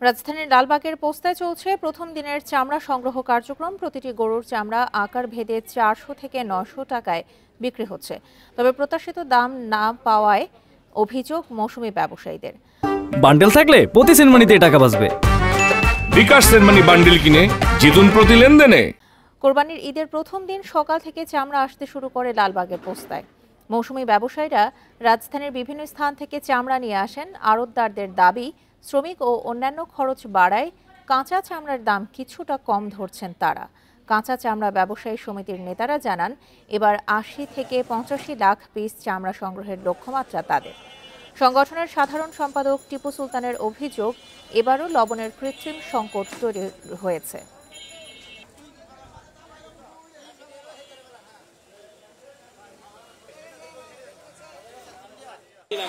রাজধানীর লালবাগের পোস্তায় চলছে প্রথম দিনের চামড়া সংগ্রহ কার্যক্রম। প্রতিটি গরুর চামড়া আকার ভেদে 400 থেকে 900 টাকায় বিক্রি হচ্ছে। তবে প্রত্যাশিত দাম না পাওয়ায় অভিযোগ মৌসুমী ব্যবসায়ীদের। বান্ডেল থাকলে প্রতি সেনমানিতে টাকা বাঁচবে। বিকাশ সেনমানি বান্ডেল কিনে জিতুন প্রতি লেনদেনে। কোরবানির ঈদের প্রথম দিন সকাল থেকে চামড়া আসতে শুরু করে লালবাগের পোস্তায়। মৌসুমী ব্যবসায়ীরা রাজধানীর বিভিন্ন স্থান থেকে চামড়া নিয়ে আসেন। আড়তদারদের দাবি, শ্রমিক ও অন্যান্য খরচ বাড়ায় কাঁচা চামড়ার দাম কিছুটা কম ধরছেন তারা। কাঁচা চামড়া ব্যবসায়ী সমিতির নেতারা জানান, এবার 80 থেকে 85 লাখ পিস চামড়া সংগ্রহের লক্ষ্যমাত্রা তাদের। সংগঠনের সাধারণ সম্পাদক টিপু সুলতানের অভিযোগ, এবারও লবণের কৃত্রিম সংকট তৈরি হয়েছে।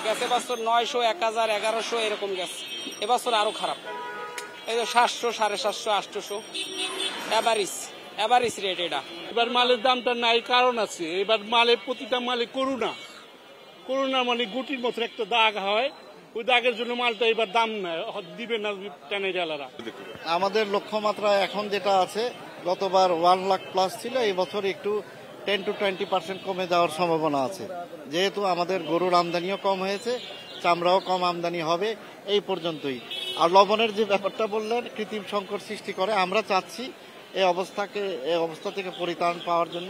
গেছে এবছর 900, 1000, 1100 এরকম গেছে। এবছর আরো খারাপ। এই তো 700, 750, 800 এভারেজ রেট এটা। এবার মালের দামটা নাই, কারণ আছে। এবার মালে প্রতিটা মালে করোনা মানে গুটির মতো একটা দাগ হয়, ওই দাগের জন্য মালটা এবার দাম দিবে না টেনেজালারা। আমাদের লক্ষ্যমাত্রা এখন যেটা আছে, গতবার 1 লাখ প্লাস ছিল, এই বছর একটু 10 to 20% কমে যাওয়ার সম্ভাবনা আছে। যেহেতু আমাদের গরুর আমদানিও কম হয়েছে, চামড়াও কম আমদানি হবে, এই পর্যন্তই। আর লবণের যে ব্যাপারটা বললেন, কৃত্রিম সংকট সৃষ্টি করে, আমরা চাচ্ছি এই অবস্থা থেকে পরিত্রাণ পাওয়ার জন্য।